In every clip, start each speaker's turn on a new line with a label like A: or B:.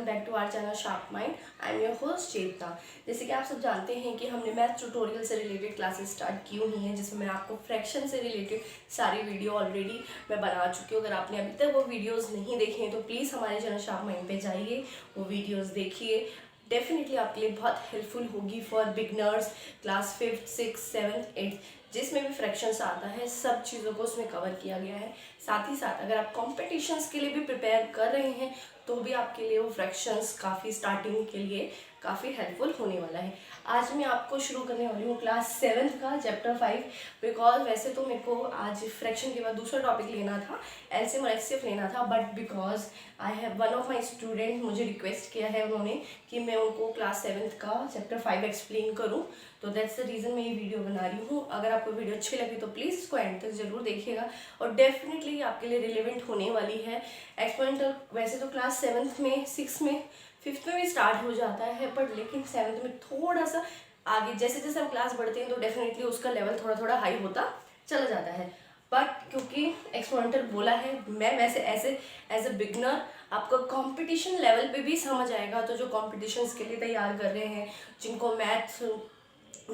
A: Welcome back to our channel sharp mind. I am your host Chetna. जैसे कि आप सब जानते हैं कि हमने मैथ ट्यूटोरियल से रिलेटेड क्लासेस स्टार्ट की हुई हैं, जिसमें मैं आपको फ्रैक्शन से रिलेटेड सारी वीडियो ऑलरेडी मैं बना चुकी हूँ। अगर आपने अभी तक वो वीडियोज़ नहीं देखे हैं तो प्लीज़ हमारे चैनल शार्प माइंड पर जाइए, वो वीडियोज़ देखिए। डेफिनेटली आपके लिए बहुत हेल्पफुल होगी for beginners class 5th 6th 7th 8th जिसमें भी फ्रैक्शंस आता है, सब चीज़ों को उसमें कवर किया गया है। साथ ही साथ अगर आप कॉम्पिटिशन्स के लिए भी प्रिपेयर कर रहे हैं तो भी आपके लिए वो फ्रैक्शंस काफ़ी स्टार्टिंग के लिए काफ़ी हेल्पफुल होने वाला है। आज मैं आपको शुरू करने वाली हूँ क्लास 7th का चैप्टर 5, बिकॉज वैसे तो मेरे को आज फ्रैक्शन के बाद दूसरा टॉपिक लेना था, एलसीएम और एचसीएफ लेना था, but because I have one of my student मुझे रिक्वेस्ट किया है उन्होंने कि मैं उनको क्लास 7th का चैप्टर 5 एक्सप्लेन करूँ, तो दैट्स द रीज़न मैं ये वीडियो बना रही हूँ। अगर आपको वीडियो अच्छी लगी तो प्लीज़ इसको एंड तक ज़रूर देखिएगा और डेफिनेटली आपके लिए रिलेवेंट होने वाली है। एक्सपोनेंशियल वैसे तो क्लास 7th में 6th में 5th में भी स्टार्ट हो जाता है, बट लेकिन 7th में थोड़ा सा आगे जैसे जैसे हम क्लास बढ़ते हैं तो डेफिनेटली उसका लेवल थोड़ा थोड़ा हाई होता चला जाता है। बट क्योंकि एक्सपोनेंशियल बोला है, मैं वैसे ऐसे एज अ बिगनर आपका कंपटीशन लेवल पे भी समझ आएगा। तो जो कॉम्पिटिशन्स के लिए तैयार कर रहे हैं, जिनको मैथ्स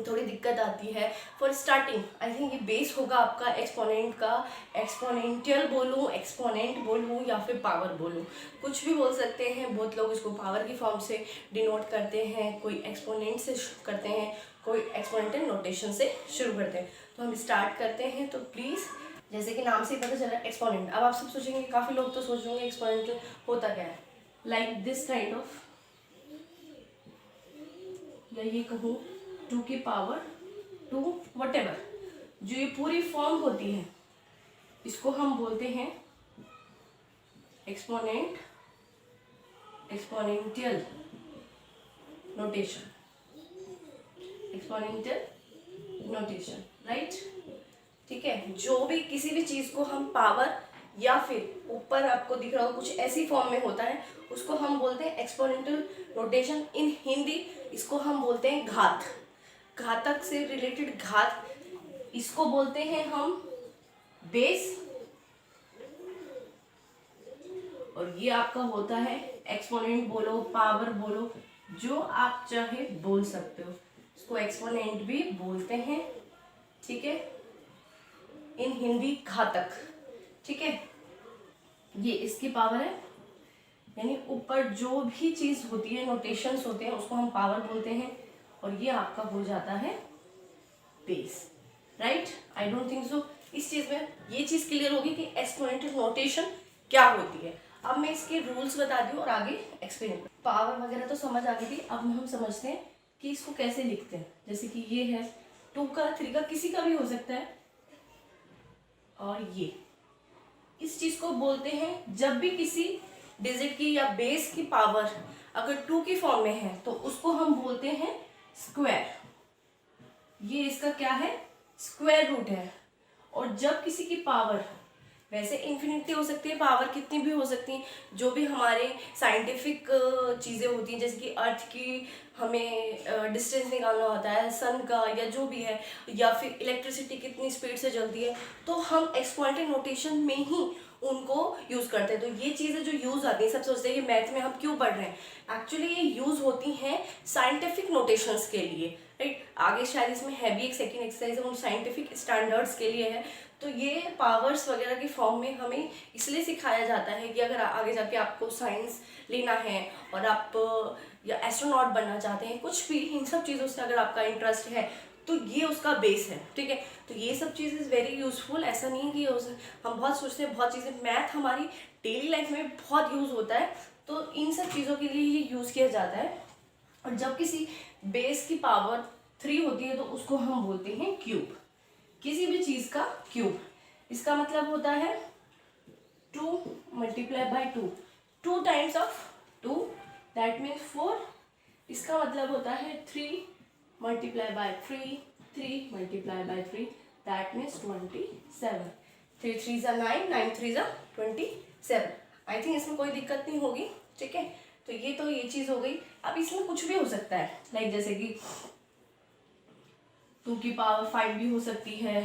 A: थोड़ी दिक्कत आती है फॉर स्टार्टिंग, आई थिंक ये बेस होगा आपका एक्सपोनेंट का। एक्सपोनेंशियल बोलूँ, एक्सपोनेंट बोलूँ या फिर पावर बोलूँ, कुछ भी बोल सकते हैं। बहुत लोग इसको पावर की फॉर्म से डिनोट करते हैं, कोई एक्सपोनेंट से करते हैं, कोई एक्सपोनेंशियल नोटेशन से शुरू करते हैं। तो हम स्टार्ट करते हैं। तो प्लीज़, जैसे कि नाम से ही पता चला एक्सपोनेंट, अब आप सब सोचेंगे, काफ़ी लोग तो सोच रहे एक्सपोनेंशियल होता क्या है, लाइक दिस काइंड ऑफ, या ये कहूँ 2 की पावर 2 वटेवर, जो ये पूरी फॉर्म होती है इसको हम बोलते हैं exponent, exponential notation, exponential notation, right. ठीक है, जो भी किसी भी चीज़ को हम पावर या फिर ऊपर आपको दिख रहा हो कुछ ऐसी फॉर्म में होता है, उसको हम बोलते हैं एक्सपोनेंशियल नोटेशन। इन हिंदी इसको हम बोलते हैं घात, घातक से रिलेटेड घात, इसको बोलते हैं हम बेस, और ये आपका होता है एक्सपोनेंट बोलो, पावर बोलो, जो आप चाहे बोल सकते हो। इसको एक्सपोनेंट भी बोलते हैं, ठीक है, इन हिंदी घातक, ठीक है। ये इसकी पावर है, यानी ऊपर जो भी चीज़ होती है, नोटेशंस होते हैं, उसको हम पावर बोलते हैं, और ये आपका हो जाता है base, right. I don't think so इस चीज़ में ये चीज़ क्लियर होगी कि एक्सपोनेंशियल नोटेशन क्या होती है। अब मैं इसके रूल्स बता दूँ और आगे एक्सप्लेन। पावर वगैरह तो समझ आ गई थी, अब हम समझते हैं कि इसको कैसे लिखते हैं। जैसे कि ये है 2 का 3 का, किसी का भी हो सकता है, और ये इस चीज़ को बोलते हैं, जब भी किसी डिजिट की या बेस की पावर अगर 2 की फॉर्म में है तो उसको हम बोलते हैं स्क्वायर। ये इसका क्या है, स्क्वायर रूट है। और जब किसी की पावर, वैसे इन्फिनिटी हो सकती है, पावर कितनी भी हो सकती है, जो भी हमारे साइंटिफिक चीज़ें होती हैं, जैसे कि अर्थ की हमें डिस्टेंस निकालना होता है, सन का, या जो भी है, या फिर इलेक्ट्रिसिटी कितनी स्पीड से चलती है, तो हम एक्सपोनेंशियल नोटेशन में ही उनको यूज़ करते हैं। तो ये चीज़ें जो यूज़ आती हैं, सब सोचते हैं कि मैथ में हम क्यों पढ़ रहे हैं, एक्चुअली ये यूज़ होती हैं साइंटिफिक नोटेशंस के लिए, राइट। आगे शायद इसमें है भी एक सेकेंड एक्सरसाइज, उन साइंटिफिक स्टैंडर्ड्स के लिए है। तो ये पावर्स वगैरह की फॉर्म में हमें इसलिए सिखाया जाता है कि अगर आगे जाके आपको साइंस लेना है और आप या एस्ट्रोनॉट बनना चाहते हैं, कुछ भी इन सब चीज़ों से अगर आपका इंटरेस्ट है, तो ये उसका बेस है, ठीक है। तो ये सब चीज़ इज़ वेरी यूजफुल। ऐसा नहीं है कि हम बहुत सोचते हैं, बहुत चीज़ें, मैथ हमारी डेली लाइफ में बहुत यूज़ होता है, तो इन सब चीज़ों के लिए ये यूज़ किया जाता है। और जब किसी बेस की पावर 3 होती है तो उसको हम बोलते हैं क्यूब, किसी भी चीज़ का क्यूब। इसका मतलब होता है 2 multiply by 2, 2 times of 2, that means 4। इसका मतलब होता है 3 multiply by 3, 3 multiply by 3, that means 27। 3 3 ज़ा 9, 9 3 ज़ा 27। आई थिंक इसमें कोई दिक्कत नहीं होगी, ठीक है। तो ये चीज़ हो गई। अब इसमें कुछ भी हो सकता है, लाइक जैसे कि 2 की पावर 5 भी हो सकती है,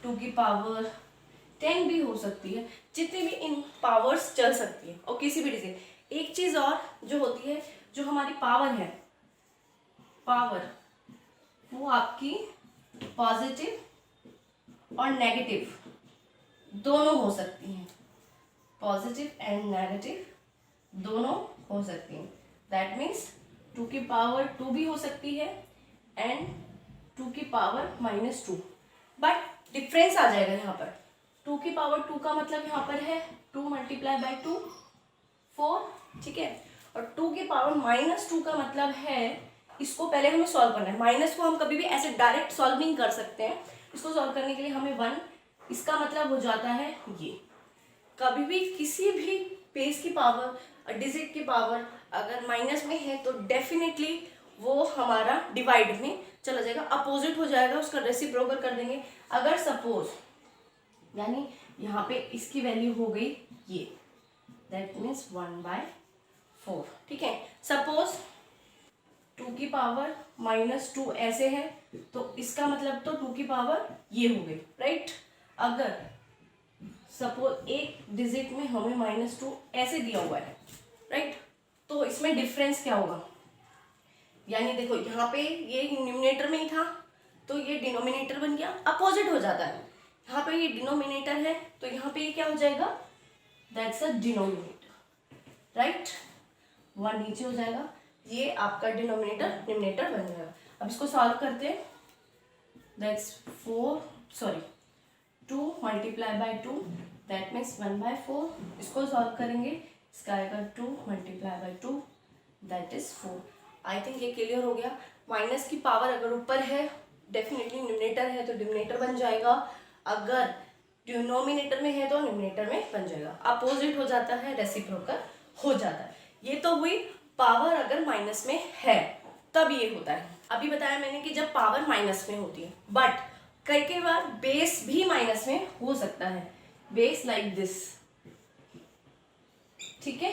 A: 2 की पावर 10 भी हो सकती है, जितनी भी इन पावर्स चल सकती है। और किसी भी डिजिट, एक चीज और जो होती है, जो हमारी पावर है, पावर वो आपकी पॉजिटिव और नेगेटिव दोनों हो सकती हैं, पॉजिटिव एंड नेगेटिव दोनों हो सकती हैं। दैट मीन्स 2 की पावर 2 भी हो सकती है एंड 2 की पावर -2, बट डिफरेंस आ जाएगा यहाँ पर। 2 की पावर 2 का मतलब यहाँ पर है 2 × 2 4, ठीक है। और 2 की पावर -2 का मतलब है, इसको पहले हमें सॉल्व करना है। माइनस को हम कभी भी ऐसे डायरेक्ट सॉल्व नहीं कर सकते हैं, इसको सॉल्व करने के लिए हमें 1, इसका मतलब हो जाता है ये। कभी भी किसी भी बेस की पावर, डिजिट की पावर अगर माइनस में है तो डेफिनेटली वो हमारा डिवाइड में चला जाएगा, अपोजिट हो जाएगा, उसका रेसिप्रोकल कर देंगे। अगर सपोज यानी यहाँ पे इसकी वैल्यू हो गई ये, दैट मीन्स 1/4, ठीक है। सपोज 2 की पावर -2 ऐसे है तो इसका मतलब तो 2 की पावर ये हो गई, राइट। अगर सपोज एक डिजिट में हमें -2 ऐसे दिया हुआ है, राइट, तो इसमें डिफरेंस क्या होगा, यानी देखो यहाँ पे ये न्यूमरेटर में ही था तो ये डिनोमिनेटर बन गया, अपोजिट हो जाता है। यहाँ पे ये डिनोमिनेटर है तो यहाँ पे ये क्या हो जाएगा, दैट्स अ डिनोमिनेटर, राइट। 1 नीचे हो जाएगा, ये आपका डिनोमिनेटर न्यूमरेटर बन जाएगा। अब इसको सॉल्व करते हैं, दैट्स 2 × 2, दैट मीन्स 1/4। इसको सॉल्व करेंगे, इसका आएगा 2 × 2, दैट इज 4। आई थिंक ये क्लियर हो गया। माइनस की पावर अगर ऊपर है डेफिनेटली न्यूमरेटर है तो डिनोमिनेटर बन जाएगा, अगर डिनोमिनेटर में है तो न्यूमरेटर में बन जाएगा, अपोजिट हो जाता है, रेसिप्रोकल हो जाता है। ये तो हुई पावर अगर माइनस में है तब ये होता है। अभी बताया मैंने कि जब पावर माइनस में होती है, बट कई बार बेस भी माइनस में हो सकता है, बेस लाइक दिस, ठीक है।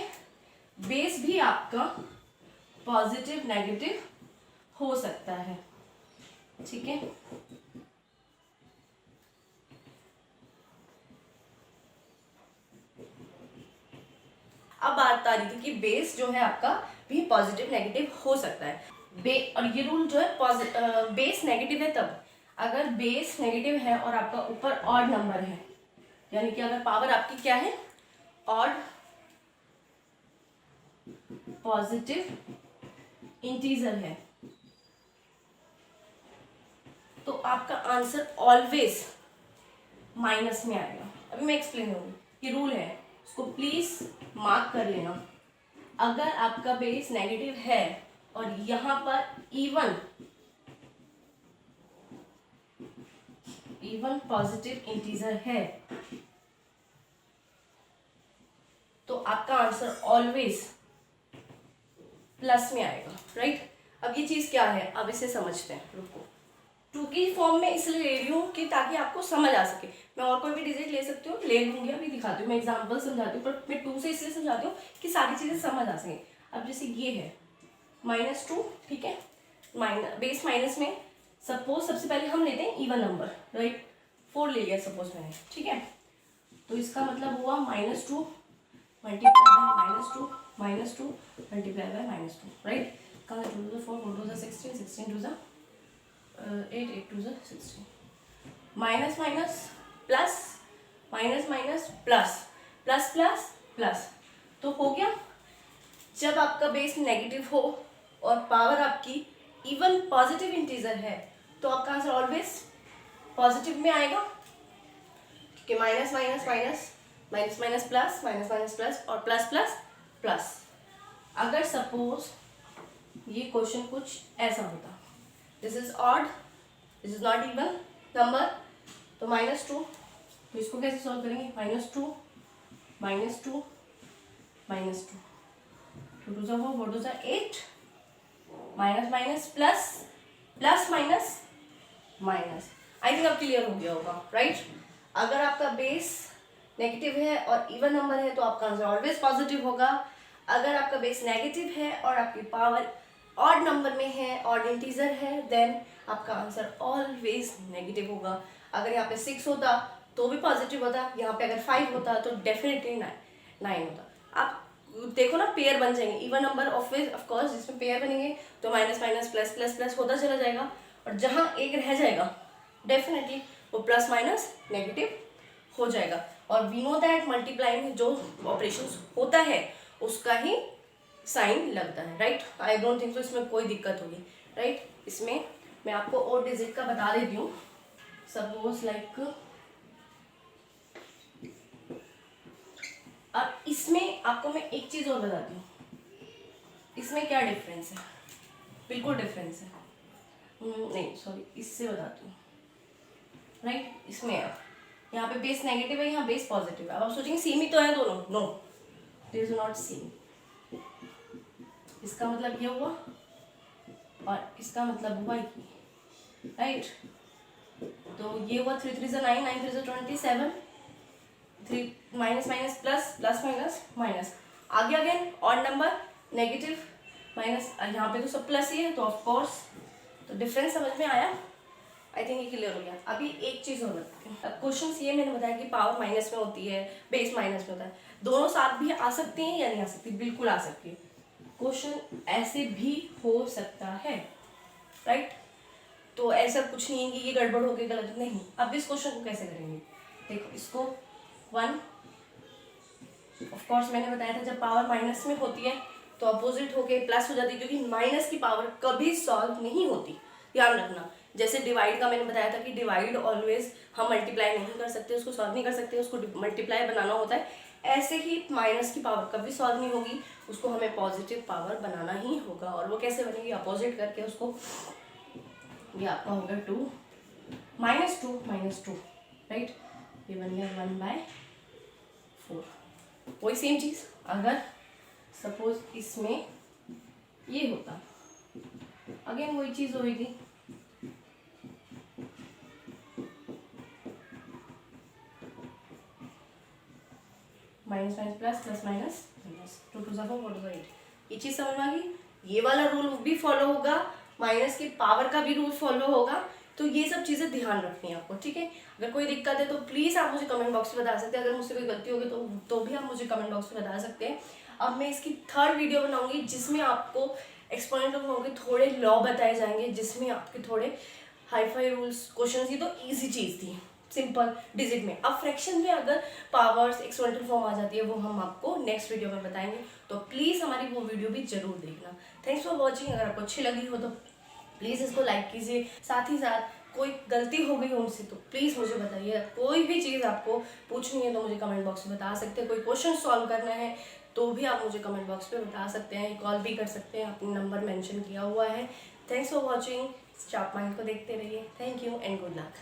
A: बेस भी आपका पॉजिटिव नेगेटिव हो सकता है, ठीक है। अब बात आ रही थी कि बेस जो है आपका भी पॉजिटिव नेगेटिव हो सकता है। और ये रूल जो है बेस नेगेटिव है तब, अगर बेस नेगेटिव है और आपका ऊपर ऑड नंबर है, यानी कि अगर पावर आपकी क्या है, ऑड पॉजिटिव इंटीजर है, तो आपका आंसर ऑलवेज माइनस में आएगा। अभी मैं एक्सप्लेन करूंगी, ये रूल है, इसको प्लीज मार्क कर लेना। अगर आपका बेस नेगेटिव है और यहां पर इवन पॉजिटिव इंटीजर है तो आपका आंसर ऑलवेज प्लस में आएगा, राइट। अब ये चीज क्या है, अब इसे समझते हैं। रुको, 2 की फॉर्म में इसलिए ले रही हूँ कि ताकि आपको समझ आ सके। मैं और कोई भी डिजिट ले सकती हूँ, ले लूंगी, अभी दिखाती हूँ, मैं एग्जांपल समझाती हूँ, पर मैं 2 से इसलिए समझाती हूँ कि सारी चीजें समझ आ सके। अब जैसे ये है -2, ठीक है, बेस माइनस में, सपोज सबसे पहले हम लेते हैं इवन नंबर, राइट। 4 ले लिया सपोज मैंने, ठीक है, तो इसका मतलब हुआ -2 multiply by -2 multiply by -2, right. कहाँ 2 to the 4, 4 to the 16, 16 to the 8, 8 to the 16, minus minus plus, minus minus plus, plus plus plus, तो हो गया। जब आपका बेस नेगेटिव हो और पावर आपकी इवन पॉजिटिव इंटीजर है तो आपका आंसर ऑलवेज पॉजिटिव में आएगा, कि minus minus minus, minus minus plus, minus minus plus और प्लस प्लस प्लस। अगर सपोज ये क्वेश्चन कुछ ऐसा होता, this is odd, this is not even number, तो -2, तो इसको कैसे सॉल्व करेंगे, -2 -2 -2, 2 to the 4, 4 to the 8, minus minus plus, plus minus minus. I think अब क्लियर हो गया होगा, राइट। अगर आपका बेस नेगेटिव है और इवन नंबर है तो आपका आंसर ऑलवेज पॉजिटिव होगा। अगर आपका बेस नेगेटिव है और आपकी पावर ऑड नंबर में है, ऑड इंटीजर है, देन आपका आंसर ऑलवेज नेगेटिव होगा। अगर यहाँ पे 6 होता तो भी पॉजिटिव होता, यहाँ पे अगर 5 होता तो डेफिनेटली 9 होता। आप देखो ना पेयर बन जाएंगे, इवन नंबर ऑफ कोर्स जिसमें पेयर बनेंगे तो minus minus plus plus plus होता चला जाएगा, और जहाँ एक रह जाएगा डेफिनेटली वो प्लस माइनस नेगेटिव हो जाएगा। और वी नो दैट मल्टीप्लाई में जो ऑपरेशन होता है उसका ही साइन लगता है, राइट। आई डोंट थिंक तो इसमें कोई दिक्कत होगी, राइट। इसमें मैं आपको और डिजिट का बता देती हूँ। सपोज लाइक अब इसमें आपको मैं एक चीज और बताती हूँ, इसमें क्या डिफरेंस है, बिल्कुल डिफरेंस है। नहीं सॉरी, इससे बताती हूँ, राइट। इसमें अब यहाँ पे बेस नेगेटिव है, यहाँ बेस पॉजिटिव है। अब आप सोचेंगे सेम ही तो है दोनों, no it is not same. इसका मतलब ये हुआ और इसका मतलब हुआ ये, राइट। तो ये हुआ 3 3 9, 9 3 27, 3 minus minus plus, plus minus minus, आगे again odd number negative minus, यहाँ पे तो सब प्लस ही है तो ऑफ कोर्स, तो डिफरेंस समझ में आया। आई थिंक ये क्लियर हो गया। अभी एक चीज़ और बताती हूँ। अब क्वेश्चन ये मैंने बताया कि पावर माइनस में होती है, बेस माइनस में होता है, दोनों साथ भी आ सकते हैं या नहीं आ सकती, बिल्कुल आ सकती है। क्वेश्चन ऐसे भी हो सकता है, राइट। तो ऐसा कुछ नहीं है कि ये गड़बड़ हो गई, गलत नहीं। अब इस क्वेश्चन को कैसे करेंगे, देखो इसको 1 ऑफ कोर्स मैंने बताया था जब पावर माइनस में होती है तो अपोजिट होके प्लस हो जाती है, क्योंकि माइनस की पावर कभी सॉल्व नहीं होती, ध्यान रखना। जैसे डिवाइड का मैंने बताया था कि डिवाइड ऑलवेज हम मल्टीप्लाई नहीं कर सकते, उसको सॉल्व नहीं कर सकते, उसको मल्टीप्लाई बनाना होता है। ऐसे ही माइनस की पावर कभी सॉल्व नहीं होगी, उसको हमें पॉजिटिव पावर बनाना ही होगा। और वो कैसे बनेगी, अपोजिट करके उसको, ये आपका होगा 2 -2 राइट, ये बन गया 1/4। वही सेम चीज अगर सपोज इसमें ये होता, अगेन वही चीज होगी, minus minus plus, plus minus minus, 2 2 4 4 2 8। ये चीज समझ में आ गई। ये वाला रूल भी फॉलो होगा, माइनस की पावर का भी रूल फॉलो होगा। तो ये सब चीजें ध्यान रखनी है आपको, ठीक है। अगर कोई दिक्कत है तो प्लीज आप मुझे कमेंट बॉक्स में बता सकते हैं। अगर मुझसे कोई गलती होगी तो भी आप मुझे कमेंट बॉक्स में बता सकते हैं। अब मैं इसकी 3rd वीडियो बनाऊंगी जिसमें आपको एक्सपोनेंट ऑफ होंगे, थोड़े लॉ बताए जाएंगे, जिसमें आपके थोड़े हाई-फाई रूल्स क्वेश्चन थी, तो ईजी चीज थी, सिंपल डिजिट में। अब फ्रैक्शन में अगर पावर्स एक्सपोनेंशियल फॉर्म आ जाती है, वो हम आपको नेक्स्ट वीडियो में बताएंगे, तो प्लीज़ हमारी वो वीडियो भी जरूर देखना। Thanks for watching. अगर आपको अच्छी लगी हो तो प्लीज़ इसको लाइक कीजिए। साथ ही साथ कोई गलती हो गई हो उनसे तो प्लीज़ मुझे बताइए। कोई भी चीज़ आपको पूछनी है तो मुझे कमेंट बॉक्स में बता सकते हैं। कोई क्वेश्चन सॉल्व करना है तो भी आप मुझे कमेंट बॉक्स में बता सकते हैं, कॉल भी कर सकते हैं, अपना नंबर मेंशन किया हुआ है। Thanks for watching. Sharp mind को देखते रहिए। Thank you and good luck.